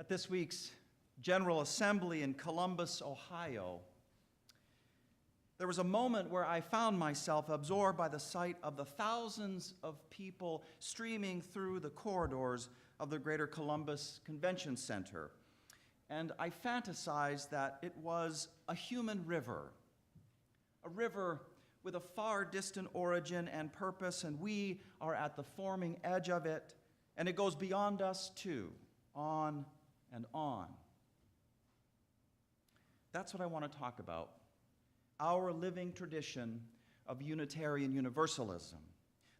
At this week's General Assembly in Columbus, Ohio, there was a moment where I found myself absorbed by the sight of the thousands of people streaming through the corridors of the Greater Columbus Convention Center. And I fantasized that it was a human river, a river with a far distant origin and purpose, and we are at the forming edge of it, and it goes beyond us too, on and on. That's what I want to talk about, our living tradition of Unitarian Universalism,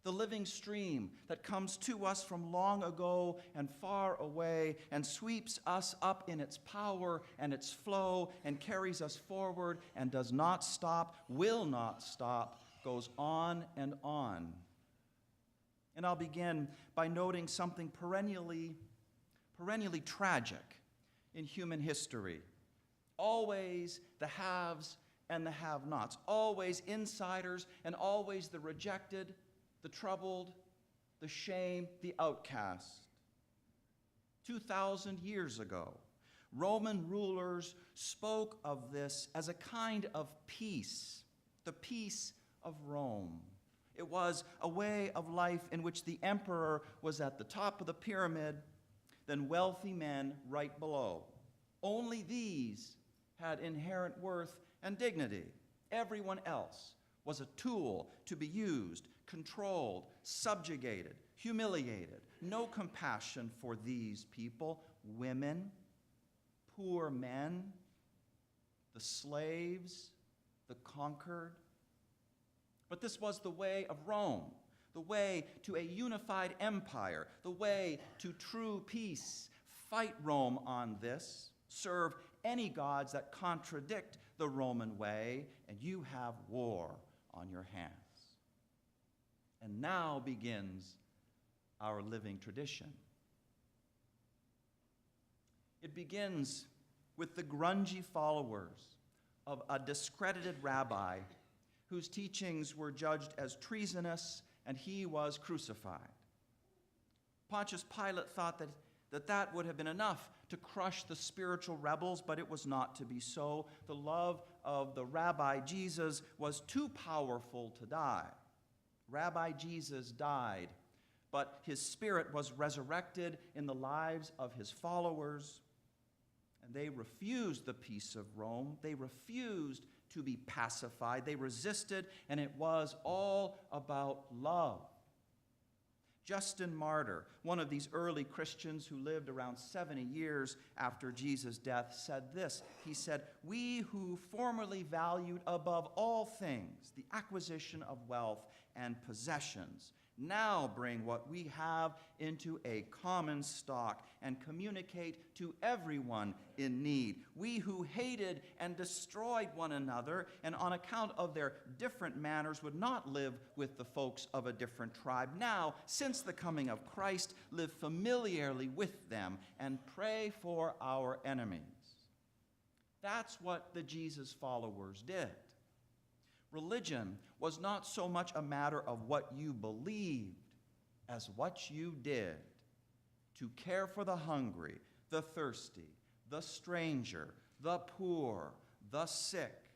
the living stream that comes to us from long ago and far away and sweeps us up in its power and its flow and carries us forward and does not stop, will not stop, goes on and on. And I'll begin by noting something perennially tragic in human history. Always the haves and the have-nots, always insiders and always the rejected, the troubled, the shamed, the outcast. 2,000 years ago, Roman rulers spoke of this as a kind of peace, the peace of Rome. It was a way of life in which the emperor was at the top of the pyramid, then wealthy men right below. Only these had inherent worth and dignity. Everyone else was a tool to be used, controlled, subjugated, humiliated. No compassion for these people, women, poor men, the slaves, the conquered. But this was the way of Rome, the way to a unified empire, the way to true peace. Fight Rome on this. Serve any gods that contradict the Roman way, and you have war on your hands. And now begins our living tradition. It begins with the grungy followers of a discredited rabbi whose teachings were judged as treasonous, and he was crucified. Pontius Pilate thought that would have been enough to crush the spiritual rebels, but it was not to be so. The love of the Rabbi Jesus was too powerful to die. Rabbi Jesus died, but his spirit was resurrected in the lives of his followers, and they refused the peace of Rome. They refused to be pacified. They resisted, and it was all about love. Justin Martyr, one of these early Christians who lived around 70 years after Jesus' death, said this. He said, "We who formerly valued above all things the acquisition of wealth and possessions now bring what we have into a common stock and communicate to everyone in need. We who hated and destroyed one another and on account of their different manners would not live with the folks of a different tribe. Now, since the coming of Christ, live familiarly with them and pray for our enemies." That's what the Jesus followers did. Religion was not so much a matter of what you believed as what you did to care for the hungry, the thirsty, the stranger, the poor, the sick.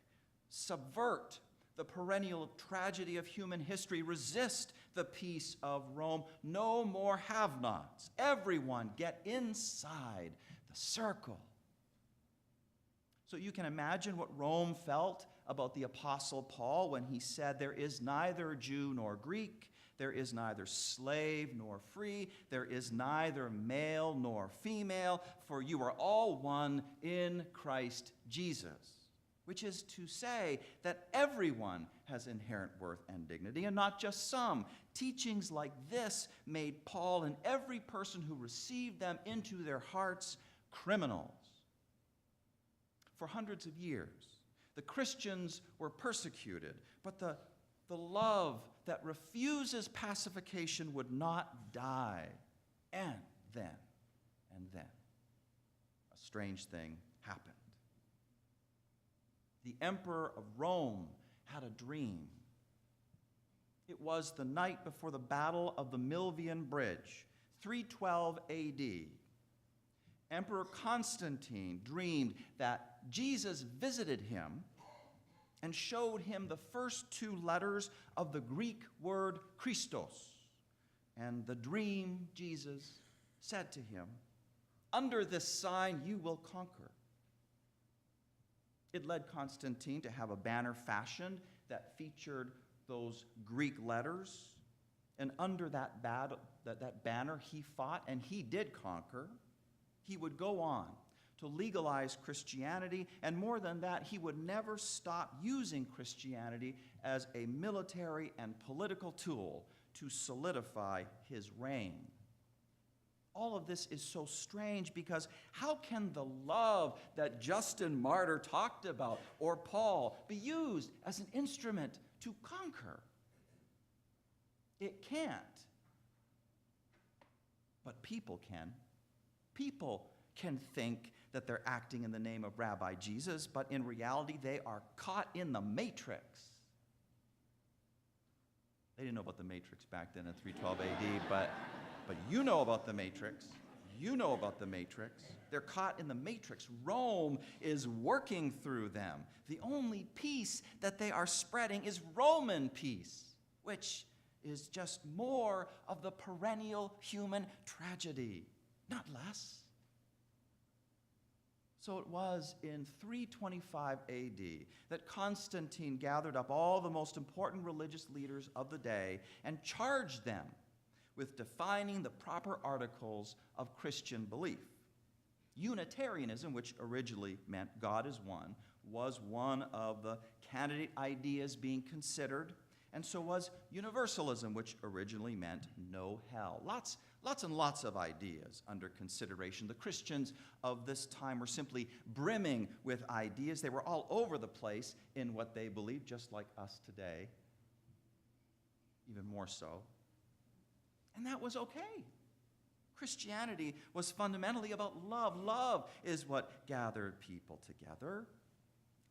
Subvert the perennial tragedy of human history. Resist the peace of Rome. No more have-nots. Everyone get inside the circle. So you can imagine what Rome felt about the Apostle Paul when he said, "There is neither Jew nor Greek, there is neither slave nor free, there is neither male nor female, for you are all one in Christ Jesus." Which is to say that everyone has inherent worth and dignity, and not just some. Teachings like this made Paul and every person who received them into their hearts criminals. For hundreds of years, the Christians were persecuted, but the love that refuses pacification would not die. And then, a strange thing happened. The emperor of Rome had a dream. It was the night before the Battle of the Milvian Bridge, 312 AD. Emperor Constantine dreamed that Jesus visited him and showed him the first two letters of the Greek word Christos. And the dream, Jesus said to him, "Under this sign you will conquer." It led Constantine to have a banner fashioned that featured those Greek letters. And under that banner he fought, and he did conquer. He would go on to legalize Christianity, and more than that, he would never stop using Christianity as a military and political tool to solidify his reign. All of this is so strange because how can the love that Justin Martyr talked about or Paul be used as an instrument to conquer? It can't. But people can. People can think that they're acting in the name of Rabbi Jesus, but in reality they are caught in the matrix. They didn't know about the matrix back then in 312 AD, but you know about the matrix. You know about the matrix. They're caught in the matrix. Rome is working through them. The only peace that they are spreading is Roman peace, which is just more of the perennial human tragedy, not less. So it was in 325 AD that Constantine gathered up all the most important religious leaders of the day and charged them with defining the proper articles of Christian belief. Unitarianism, which originally meant God is one, was one of the candidate ideas being considered, and so was universalism, which originally meant no hell. Lots and lots of ideas under consideration. The Christians of this time were simply brimming with ideas. They were all over the place in what they believed, just like us today, even more so. And that was okay. Christianity was fundamentally about love. Love is what gathered people together,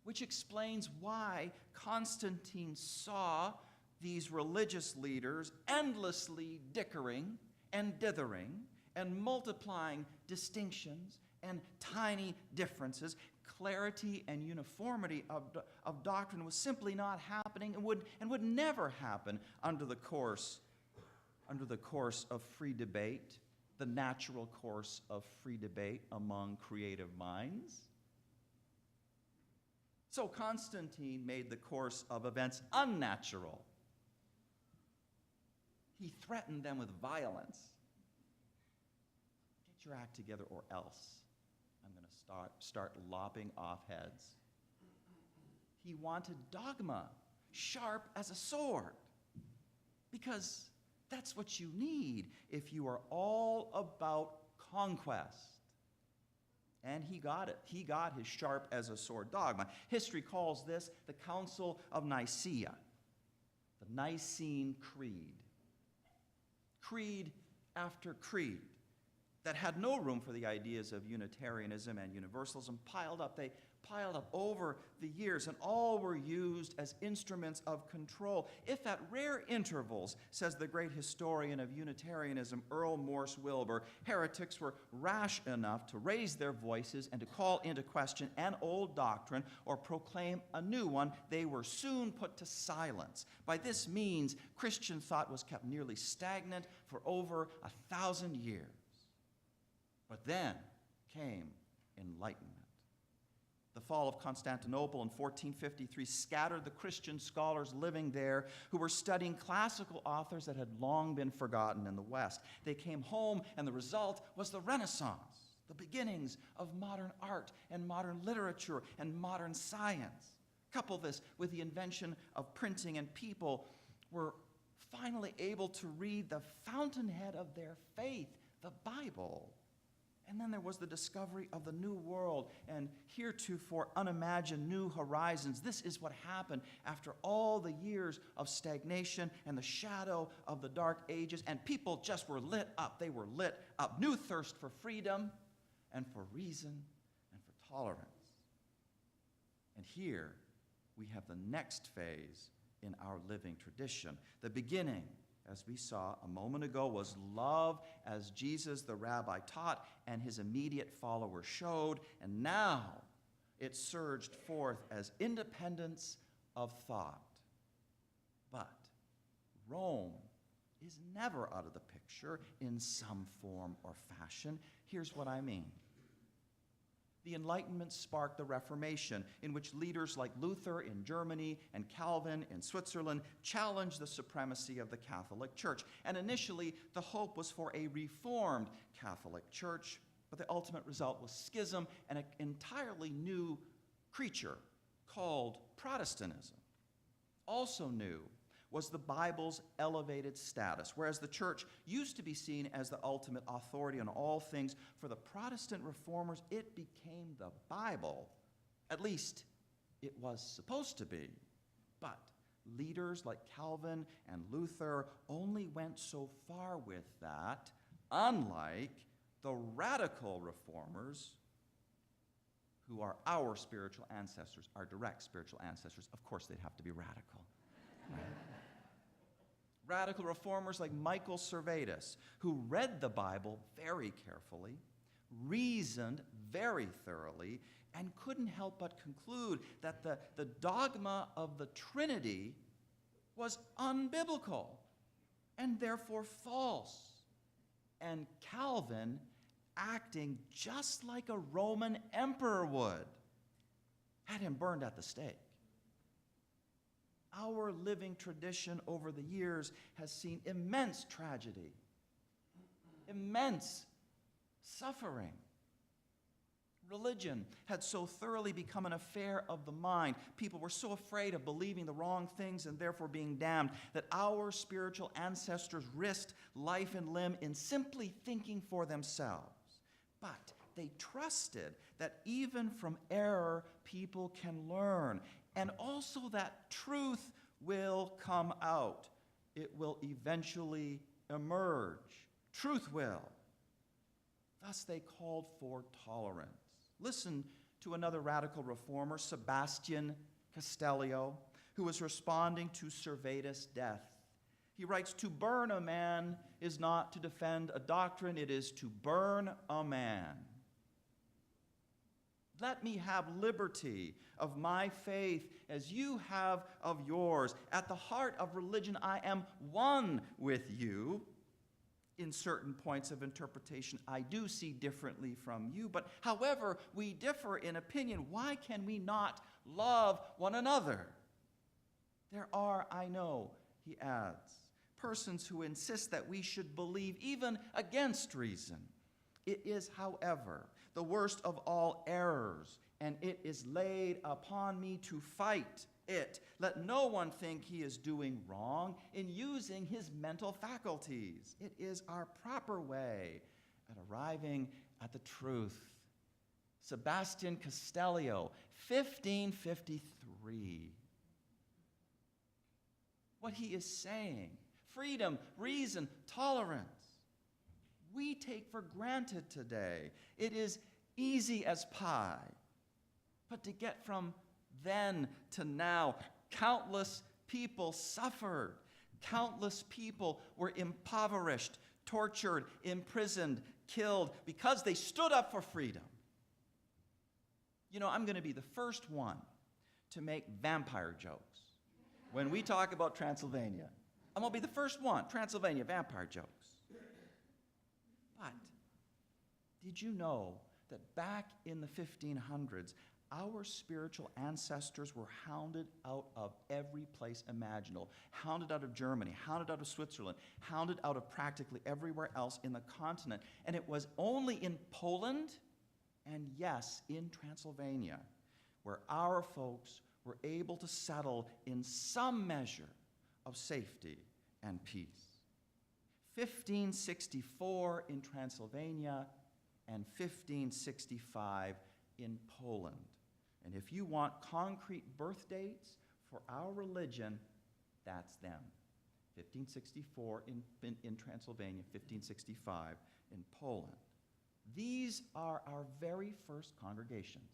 which explains why Constantine saw these religious leaders endlessly dickering and dithering and multiplying distinctions and tiny differences. Clarity and uniformity of doctrine was simply not happening and would never happen under the course of free debate, the natural course of free debate among creative minds. So Constantine made the course of events unnatural. He threatened them with violence. Get your act together or else I'm going to start lopping off heads. He wanted dogma, sharp as a sword, because that's what you need if you are all about conquest. And he got it. He got his sharp as a sword dogma. History calls this the Council of Nicaea, the Nicene Creed. Creed after creed that had no room for the ideas of Unitarianism and Universalism piled up. They piled up over the years, and all were used as instruments of control. If at rare intervals, says the great historian of Unitarianism, Earl Morse Wilbur, heretics were rash enough to raise their voices and to call into question an old doctrine or proclaim a new one, they were soon put to silence. By this means, Christian thought was kept nearly stagnant for over 1,000 years. But then came enlightenment. The fall of Constantinople in 1453 scattered the Christian scholars living there who were studying classical authors that had long been forgotten in the West. They came home, and the result was the Renaissance, the beginnings of modern art and modern literature and modern science. Couple this with the invention of printing, and people were finally able to read the fountainhead of their faith, the Bible. And then there was the discovery of the New World and heretofore unimagined new horizons. This is what happened after all the years of stagnation and the shadow of the Dark Ages, and people just were lit up. They were lit up. New thirst for freedom and for reason and for tolerance. And here we have the next phase in our living tradition, the beginning as we saw a moment ago, was love as Jesus the rabbi taught and his immediate followers showed, and now it surged forth as independence of thought. But Rome is never out of the picture in some form or fashion. Here's what I mean. The Enlightenment sparked the Reformation, in which leaders like Luther in Germany and Calvin in Switzerland challenged the supremacy of the Catholic Church. And initially, the hope was for a reformed Catholic Church, but the ultimate result was schism and an entirely new creature called Protestantism. Also new was the Bible's elevated status. Whereas the church used to be seen as the ultimate authority on all things, for the Protestant reformers, it became the Bible. At least, it was supposed to be. But leaders like Calvin and Luther only went so far with that, unlike the radical reformers, who are our spiritual ancestors, our direct spiritual ancestors. Of course, they'd have to be radical. Right? Radical reformers like Michael Servetus, who read the Bible very carefully, reasoned very thoroughly, and couldn't help but conclude that the dogma of the Trinity was unbiblical and therefore false. And Calvin, acting just like a Roman emperor would, had him burned at the stake. Our living tradition over the years has seen immense tragedy, immense suffering. Religion had so thoroughly become an affair of the mind. People were so afraid of believing the wrong things and therefore being damned that our spiritual ancestors risked life and limb in simply thinking for themselves. But they trusted that even from error, people can learn, and also that truth will come out. It will eventually emerge. Truth will. Thus they called for tolerance. Listen to another radical reformer, Sebastian Castellio, who was responding to Servetus' death. He writes, "To burn a man is not to defend a doctrine, it is to burn a man. Let me have liberty of my faith as you have of yours. At the heart of religion, I am one with you. In certain points of interpretation, I do see differently from you, but however we differ in opinion, why can we not love one another? There are, I know," he adds, "persons who insist that we should believe even against reason. It is, however, the worst of all errors, and it is laid upon me to fight it. Let no one think he is doing wrong in using his mental faculties. It is our proper way at arriving at the truth." Sebastian Castellio, 1553. What he is saying, freedom, reason, tolerance, we take for granted today. It is easy as pie. But to get from then to now, countless people suffered. Countless people were impoverished, tortured, imprisoned, killed because they stood up for freedom. You know, I'm going to be the first one to make vampire jokes when we talk about Transylvania. I'm going to be the first one, Transylvania, vampire jokes. But did you know that back in the 1500s, our spiritual ancestors were hounded out of every place imaginable, hounded out of Germany, hounded out of Switzerland, hounded out of practically everywhere else in the continent. And it was only in Poland and, yes, in Transylvania where our folks were able to settle in some measure of safety and peace. 1564 in Transylvania and 1565 in Poland. And if you want concrete birth dates for our religion, that's them. 1564 in Transylvania, 1565 in Poland. These are our very first congregations.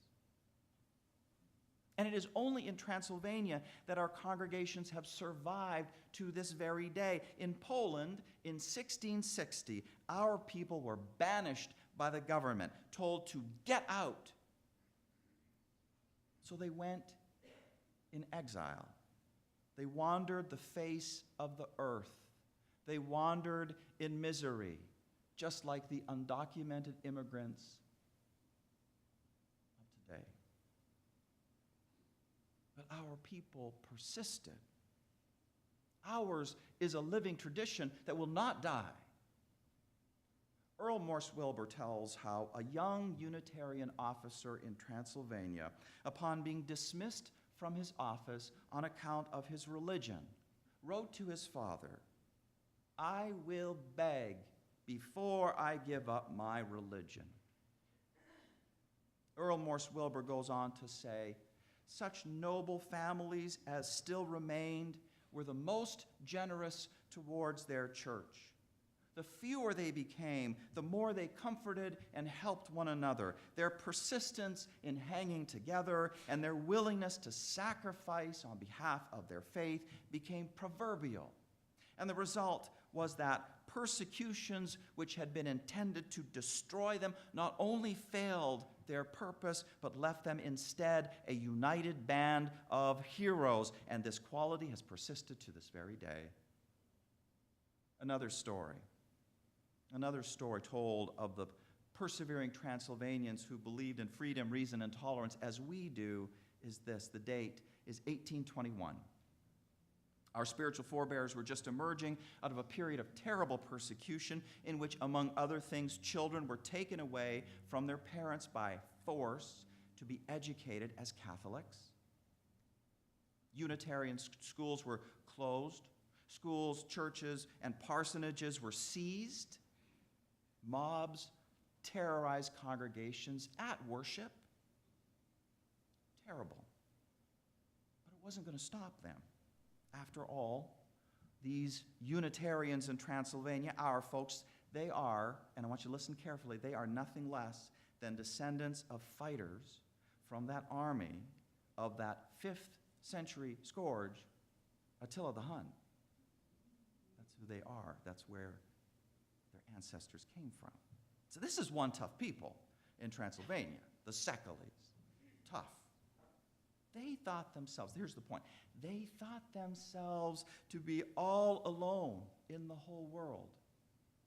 And it is only in Transylvania that our congregations have survived to this very day. In Poland, in 1660, our people were banished by the government, told to get out. So they went in exile. They wandered the face of the earth. They wandered in misery, just like the undocumented immigrants of today. But our people persisted. Ours is a living tradition that will not die. Earl Morse Wilbur tells how a young Unitarian officer in Transylvania, upon being dismissed from his office on account of his religion, wrote to his father, "I will beg before I give up my religion." Earl Morse Wilbur goes on to say, "Such noble families as still remained were the most generous towards their church. The fewer they became, the more they comforted and helped one another. Their persistence in hanging together and their willingness to sacrifice on behalf of their faith became proverbial. And the result was that persecutions which had been intended to destroy them not only failed their purpose, but left them instead a united band of heroes. And this quality has persisted to this very day." Another story told of the persevering Transylvanians who believed in freedom, reason, and tolerance as we do is this. The date is 1821. Our spiritual forebears were just emerging out of a period of terrible persecution in which, among other things, children were taken away from their parents by force to be educated as Catholics. Unitarian schools were closed. Schools, churches, and parsonages were seized. Mobs terrorized congregations at worship. Terrible. But it wasn't going to stop them. After all, these Unitarians in Transylvania, our folks, they are, and I want you to listen carefully, they are nothing less than descendants of fighters from that army of that 5th century scourge, Attila the Hun. That's who they are. That's where their ancestors came from. So this is one tough people in Transylvania, the Sekules. Tough. They thought themselves, here's the point, they thought themselves to be all alone in the whole world,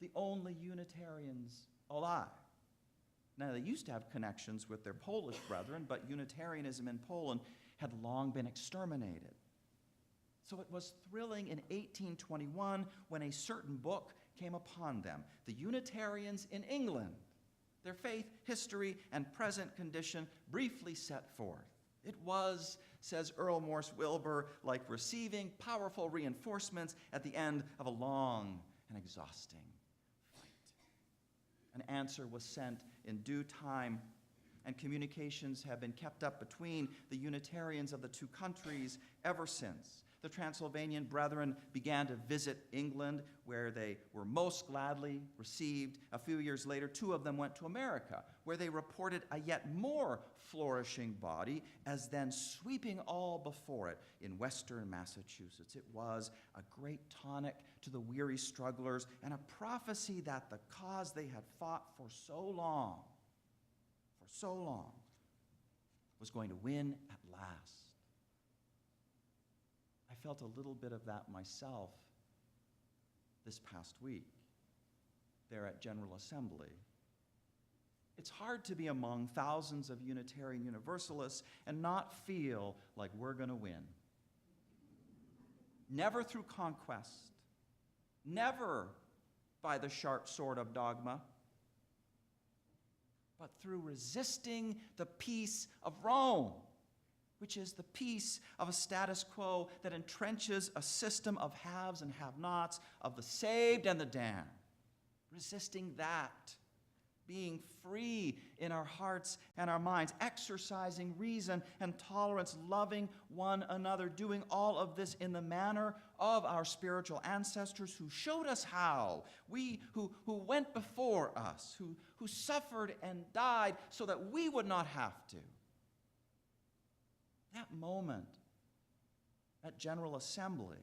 the only Unitarians alive. Now, they used to have connections with their Polish brethren, but Unitarianism in Poland had long been exterminated. So it was thrilling in 1821 when a certain book came upon them, The Unitarians in England, their faith, history, and present condition briefly set forth. It was, says Earl Morse Wilbur, like receiving powerful reinforcements at the end of a long and exhausting fight. An answer was sent in due time, and communications have been kept up between the Unitarians of the two countries ever since. The Transylvanian brethren began to visit England, where they were most gladly received. A few years later, 2 of them went to America, where they reported a yet more flourishing body, as then sweeping all before it in western Massachusetts. It was a great tonic to the weary strugglers and a prophecy that the cause they had fought for so long, was going to win at last. I felt a little bit of that myself this past week there at General Assembly. It's hard to be among thousands of Unitarian Universalists and not feel like we're going to win. Never through conquest, never by the sharp sword of dogma, but through resisting the peace of Rome, which is the peace of a status quo that entrenches a system of haves and have-nots, of the saved and the damned. Resisting that, being free in our hearts and our minds, exercising reason and tolerance, loving one another, doing all of this in the manner of our spiritual ancestors who showed us how. We who went before us, who suffered and died so that we would not have to. That moment at General Assembly,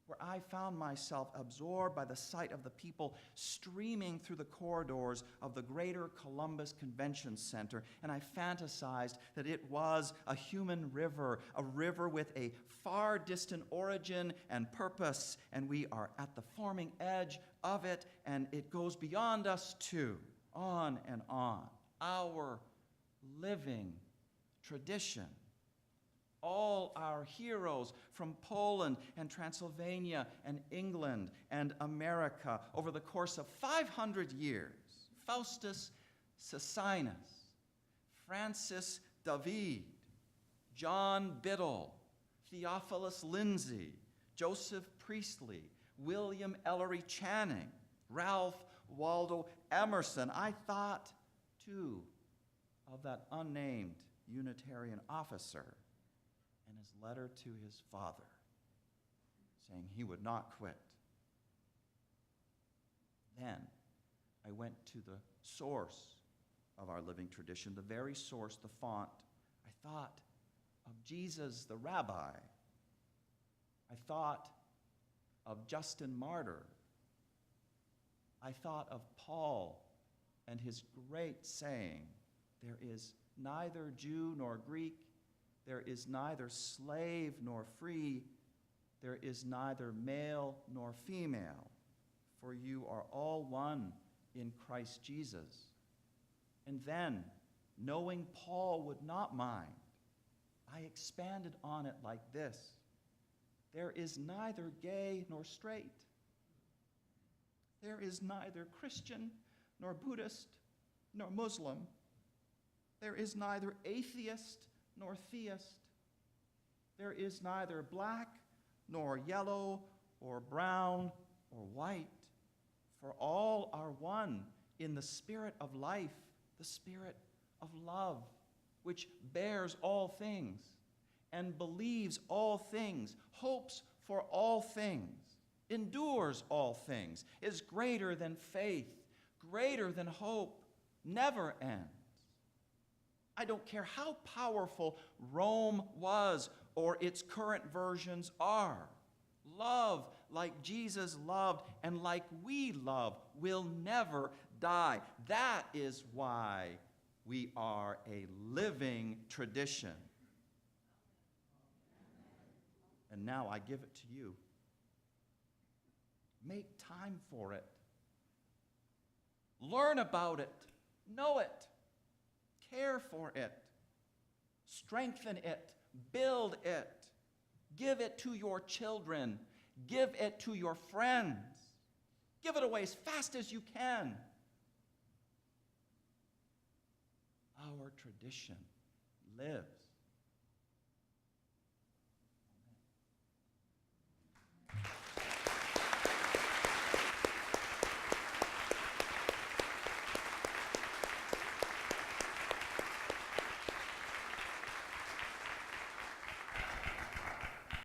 where I found myself absorbed by the sight of the people streaming through the corridors of the Greater Columbus Convention Center, and I fantasized that it was a human river, a river with a far distant origin and purpose, and we are at the forming edge of it, and it goes beyond us too, on and on. Our living tradition. All our heroes from Poland and Transylvania and England and America over the course of 500 years. Faustus Socinus, Francis David, John Biddle, Theophilus Lindsay, Joseph Priestley, William Ellery Channing, Ralph Waldo Emerson. I thought, too, of that unnamed Unitarian officer and his letter to his father, saying he would not quit. Then I went to the source of our living tradition, the very source, the font. I thought of Jesus the rabbi. I thought of Justin Martyr. I thought of Paul and his great saying, there is neither Jew nor Greek, there is neither slave nor free, there is neither male nor female, for you are all one in Christ Jesus. And then, knowing Paul would not mind, I expanded on it like this. There is neither gay nor straight. There is neither Christian nor Buddhist nor Muslim. There is neither atheist nor theist. There is neither black nor yellow or brown or white, for all are one in the spirit of life, the spirit of love, which bears all things and believes all things, hopes for all things, endures all things, is greater than faith, greater than hope, never ends. I don't care how powerful Rome was or its current versions are. Love, like Jesus loved and like we love, will never die. That is why we are a living tradition. And now I give it to you. Make time for it. Learn about it. Know it. Care for it. Strengthen it. Build it. Give it to your children. Give it to your friends. Give it away as fast as you can. Our tradition lives.